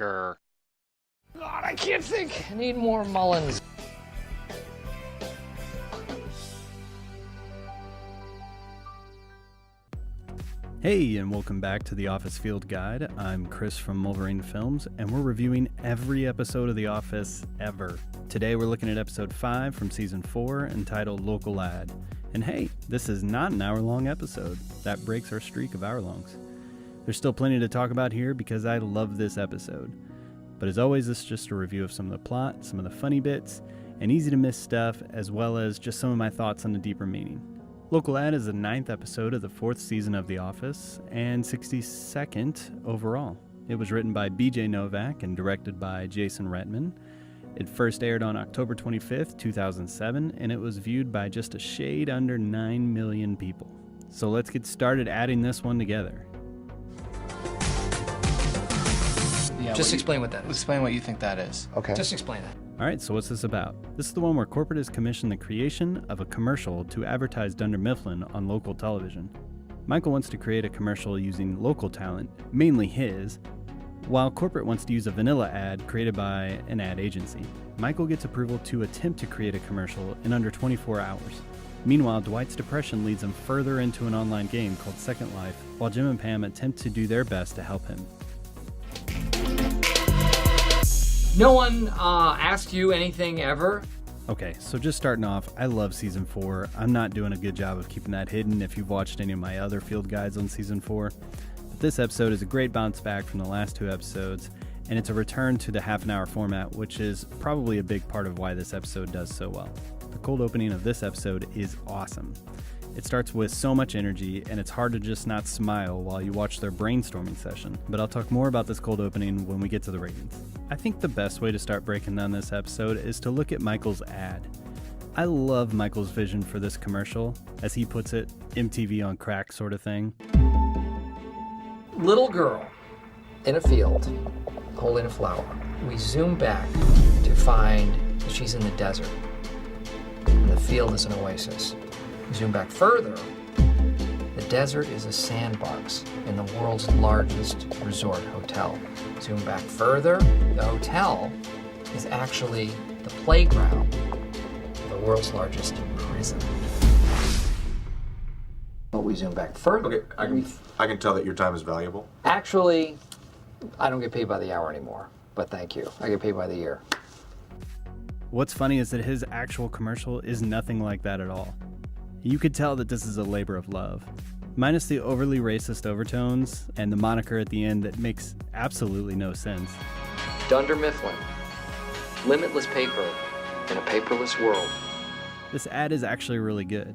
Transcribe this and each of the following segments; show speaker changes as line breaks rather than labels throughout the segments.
Grr.
God, I can't think. I need more Mullins.
Hey, and welcome back to the Office Field Guide. I'm Chris from Mulverine Films, and we're reviewing every episode of The Office ever. Today we're looking at episode 5 from season 4, entitled Local Ad. And hey, this is not an hour-long episode. That breaks our streak of hour-longs. There's still plenty to talk about here because I love this episode. But as always, this is just a review of some of the plot, some of the funny bits, and easy-to-miss stuff, as well as just some of my thoughts on the deeper meaning. Local Ad is the 9th episode of the 4th season of The Office, and 62nd overall. It was written by B.J. Novak and directed by Jason Reitman. It first aired on October 25th, 2007, and it was viewed by just a shade under 9 million people. So let's get started adding this one together.
Yeah, just explain what that is.
Explain what you think that is.
Okay. Just explain it.
Alright, so what's this about? This is the one where corporate has commissioned the creation of a commercial to advertise Dunder Mifflin on local television. Michael wants to create a commercial using local talent, mainly his, while corporate wants to use a vanilla ad created by an ad agency. Michael gets approval to attempt to create a commercial in under 24 hours. Meanwhile, Dwight's depression leads him further into an online game called Second Life, while Jim and Pam attempt to do their best to help him.
No one asked you anything ever?
Okay, so just starting off, I love Season 4. I'm not doing a good job of keeping that hidden if you've watched any of my other field guides on Season 4. But this episode is a great bounce back from the last 2 episodes, and it's a return to the half-an-hour format, which is probably a big part of why this episode does so well. The cold opening of this episode is awesome. It starts with so much energy, and it's hard to just not smile while you watch their brainstorming session. But I'll talk more about this cold opening when we get to the ratings. I think the best way to start breaking down this episode is to look at Michael's ad. I love Michael's vision for this commercial, as he puts it, MTV on crack sort of thing.
Little girl in a field holding a flower. We zoom back to find that she's in the desert. And the field is an oasis. We zoom back further. The desert is a sandbox in the world's largest resort hotel. Zoom back further. The hotel is actually the playground of the world's largest prison. But we zoom back further.
Okay, I can tell that your time is valuable.
Actually, I don't get paid by the hour anymore, but thank you. I get paid by the year.
What's funny is that his actual commercial is nothing like that at all. You could tell that this is a labor of love. Minus the overly racist overtones and the moniker at the end that makes absolutely no sense.
Dunder Mifflin. Limitless paper in a paperless world.
This ad is actually really good.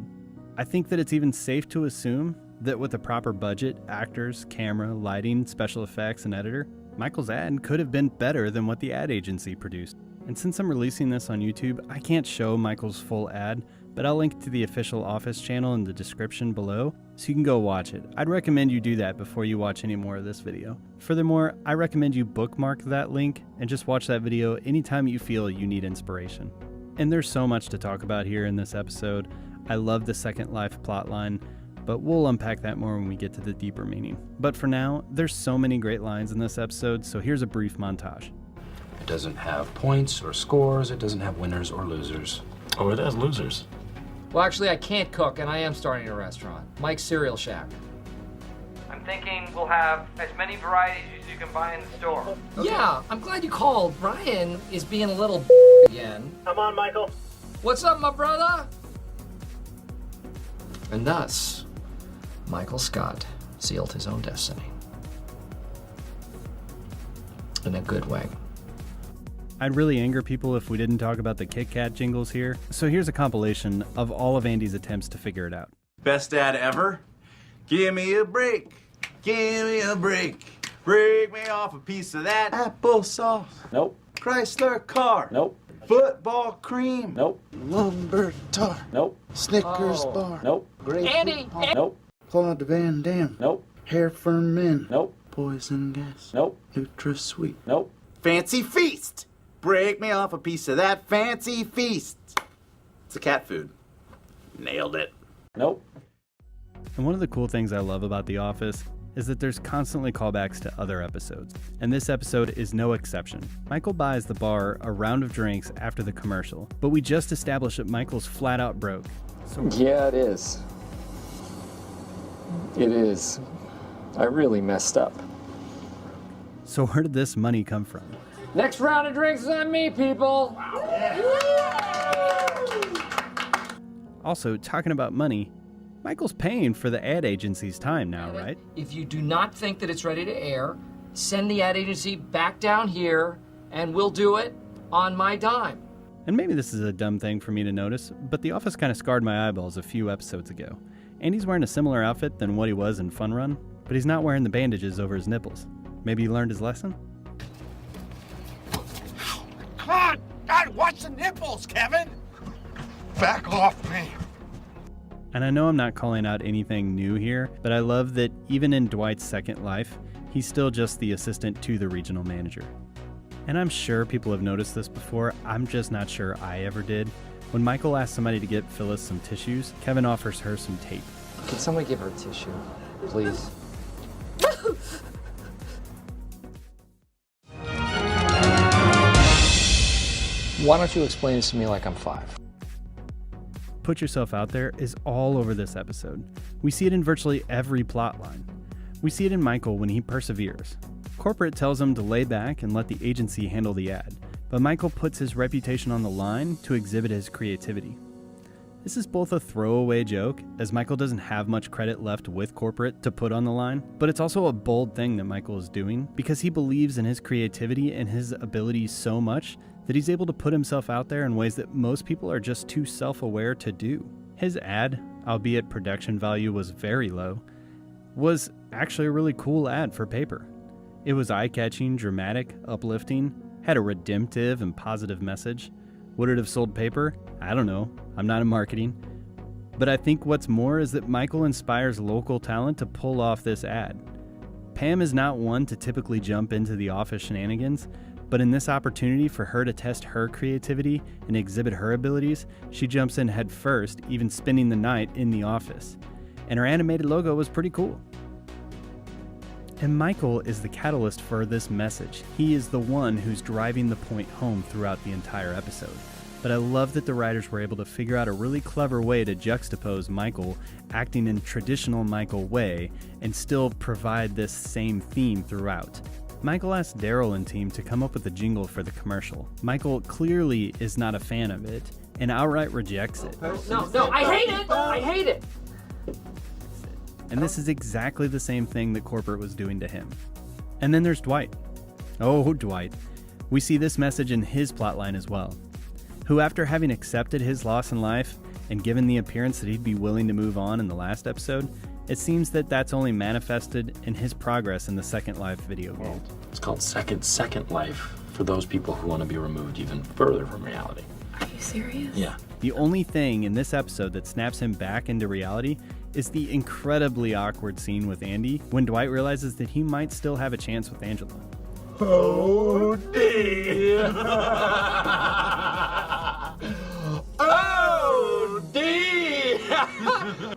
I think that it's even safe to assume that with a proper budget, actors, camera, lighting, special effects, and editor, Michael's ad could have been better than what the ad agency produced. And since I'm releasing this on YouTube, I can't show Michael's full ad, but I'll link to the official Office channel in the description below, so you can go watch it. I'd recommend you do that before you watch any more of this video. Furthermore, I recommend you bookmark that link and just watch that video anytime you feel you need inspiration. And there's so much to talk about here in this episode. I love the Second Life plotline, but we'll unpack that more when we get to the deeper meaning. But for now, there's so many great lines in this episode, so here's a brief montage.
It doesn't have points or scores, it doesn't have winners or losers.
Oh, it has losers.
Well, actually, I can't cook, and I am starting a restaurant. Mike's Cereal Shack.
I'm thinking we'll have as many varieties as you can buy in the store.
Okay. Yeah, I'm glad you called. Brian is being a little again.
Come on, Michael.
What's up, my brother? And thus, Michael Scott sealed his own destiny. In a good way.
I'd really anger people if we didn't talk about the Kit Kat jingles here, so here's a compilation of all of Andy's attempts to figure it out.
Best ad ever? Give me a break. Give me a break. Break me off a piece of that applesauce.
Nope.
Chrysler car.
Nope.
Football cream.
Nope.
Lumber tar.
Nope.
Snickers bar.
Nope.
Grape
Andy!
Nope.
Claude Van Damme.
Nope.
Hair for men.
Nope.
Poison gas.
Nope.
NutraSweet.
Nope.
Fancy feast. Break me off a piece of that fancy feast. It's a cat food. Nailed it.
Nope.
And one of the cool things I love about The Office is that there's constantly callbacks to other episodes, and this episode is no exception. Michael buys the bar a round of drinks after the commercial, but we just established that Michael's flat out broke.
Yeah, it is. It is. I really messed up.
So where did this money come from?
Next round of drinks is on me, people.
Also, talking about money, Michael's paying for the ad agency's time now, right?
If you do not think that it's ready to air, send the ad agency back down here, and we'll do it on my dime.
And maybe this is a dumb thing for me to notice, but The Office kind of scarred my eyeballs a few episodes ago. Andy's wearing a similar outfit than what he was in Fun Run, but he's not wearing the bandages over his nipples. Maybe he learned his lesson?
Come on! God, watch the nipples, Kevin! Back off me!
And I know I'm not calling out anything new here, but I love that even in Dwight's second life, he's still just the assistant to the regional manager. And I'm sure people have noticed this before, I'm just not sure I ever did. When Michael asks somebody to get Phyllis some tissues, Kevin offers her some tape.
Can somebody give her a tissue, please? Why don't you explain this to me like I'm 5?
Put yourself out there is all over this episode. We see it in virtually every plot line. We see it in Michael when he perseveres. Corporate tells him to lay back and let the agency handle the ad, but Michael puts his reputation on the line to exhibit his creativity. This is both a throwaway joke, as Michael doesn't have much credit left with corporate to put on the line, but it's also a bold thing that Michael is doing because he believes in his creativity and his abilities so much that he's able to put himself out there in ways that most people are just too self-aware to do. His ad, albeit production value was very low, was actually a really cool ad for paper. It was eye-catching, dramatic, uplifting, had a redemptive and positive message. Would it have sold paper? I don't know. I'm not in marketing. But I think what's more is that Michael inspires local talent to pull off this ad. Pam is not one to typically jump into the office shenanigans, but in this opportunity for her to test her creativity and exhibit her abilities, she jumps in head first, even spending the night in the office. And her animated logo was pretty cool. And Michael is the catalyst for this message. He is the one who's driving the point home throughout the entire episode. But I love that the writers were able to figure out a really clever way to juxtapose Michael acting in traditional Michael way and still provide this same theme throughout. Michael asked Daryl and team to come up with a jingle for the commercial. Michael clearly is not a fan of it and outright rejects it.
No, I hate it! I hate it!
And this is exactly the same thing that corporate was doing to him. And then there's Dwight. Oh, Dwight. We see this message in his plotline as well. Who, after having accepted his loss in life and given the appearance that he'd be willing to move on in the last episode, it seems that that's only manifested in his progress in the Second Life video game.
It's called Second Life for those people who want to be removed even further from reality.
Are you serious?
Yeah.
The only thing in this episode that snaps him back into reality is the incredibly awkward scene with Andy when Dwight realizes that he might still have a chance with Angela.
Oh, dear! Oh, dear!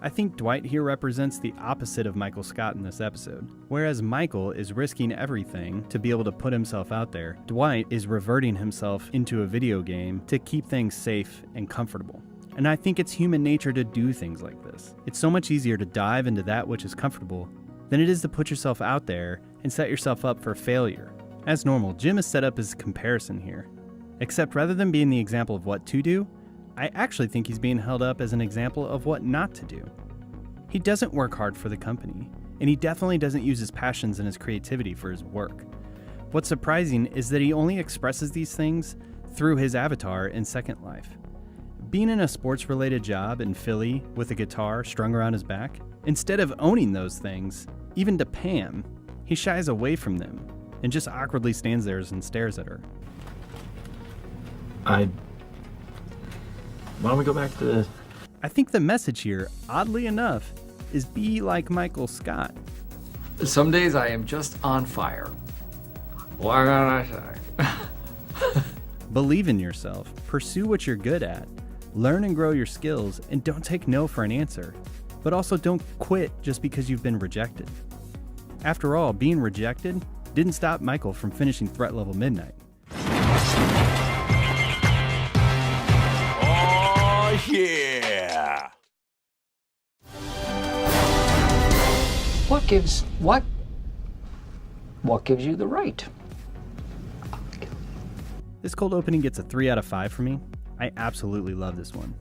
I think Dwight here represents the opposite of Michael Scott in this episode. Whereas Michael is risking everything to be able to put himself out there, Dwight is reverting himself into a video game to keep things safe and comfortable. And I think it's human nature to do things like this. It's so much easier to dive into that which is comfortable than it is to put yourself out there and set yourself up for failure. As normal, Jim is set up as a comparison here. Except rather than being the example of what to do, I actually think he's being held up as an example of what not to do. He doesn't work hard for the company, and he definitely doesn't use his passions and his creativity for his work. What's surprising is that he only expresses these things through his avatar in Second Life. Being in a sports-related job in Philly with a guitar strung around his back, instead of owning those things, even to Pam, he shies away from them and just awkwardly stands there and stares at her.
Why don't we go back to...
I think the message here, oddly enough, is be like Michael Scott.
Some days I am just on fire. What can I say?
Believe in yourself, pursue what you're good at, learn and grow your skills, and don't take no for an answer. But also don't quit just because you've been rejected. After all, being rejected didn't stop Michael from finishing Threat Level Midnight.
Oh, yeah.
What gives you the right?
This cold opening gets a 3 out of 5 for me. I absolutely love this one.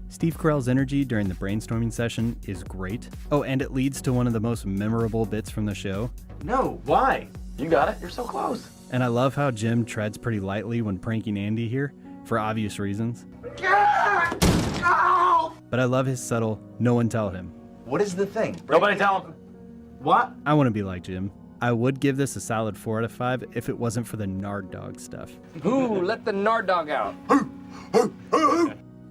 Steve Carell's energy during the brainstorming session is great. Oh, and it leads to one of the most memorable bits from the show.
No, why?
You got it. You're so close.
And I love how Jim treads pretty lightly when pranking Andy here, for obvious reasons. But I love his subtle, no one tell him.
What is the thing?
Nobody tell him.
What?
I want to be like Jim. I would give this a solid 4 out of 5 if it wasn't for the Nard Dog stuff.
Ooh, let the Nard Dog out.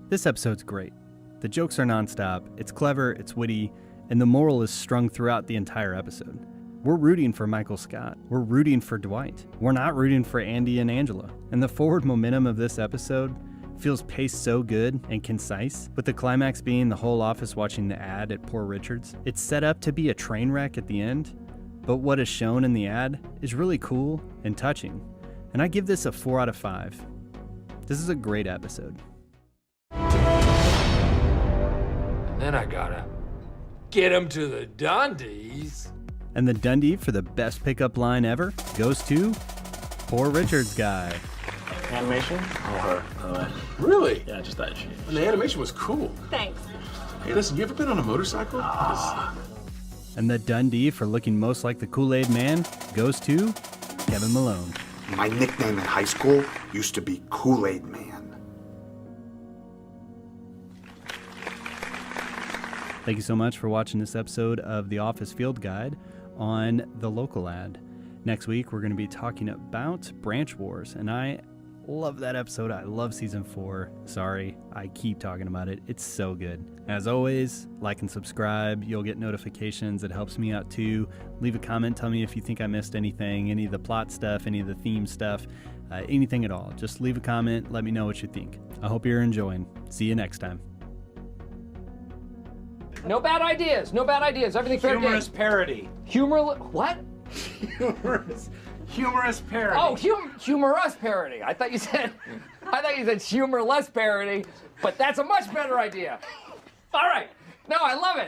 This episode's great. The jokes are nonstop, it's clever, it's witty, and the moral is strung throughout the entire episode. We're rooting for Michael Scott. We're rooting for Dwight. We're not rooting for Andy and Angela. And the forward momentum of this episode feels paced so good and concise, with the climax being the whole office watching the ad at Poor Richard's. It's set up to be a train wreck at the end, but what is shown in the ad is really cool and touching. And I give this a 4 out of 5. This is a great episode.
And then I gotta get him to the Dundies.
And the Dundie for the best pickup line ever goes to Poor Richard's guy.
Animation? Oh, her. By the way.
Really?
Yeah, just that.
And the animation was cool.
Thanks.
Hey, listen, you ever been on a motorcycle?
And the Dundie for looking most like the Kool-Aid Man goes to Kevin Malone.
My nickname in high school used to be Kool-Aid Man.
Thank you so much for watching this episode of The Office Field Guide on the local ad. Next week, we're going to be talking about Branch Wars, and I love that episode. I love season 4. Sorry, I keep talking about it. It's so good. As always, like and subscribe. You'll get notifications. It helps me out too. Leave a comment. Tell me if you think I missed anything, any of the plot stuff, any of the theme stuff, anything at all. Just leave a comment. Let me know what you think. I hope you're enjoying. See you next time.
No bad ideas. No bad ideas. Everything fair game.
Humorous parody.
What?
Humorous parody.
Oh, humorous parody. I thought you said humorless parody, but that's a much better idea. All right. No, I love it.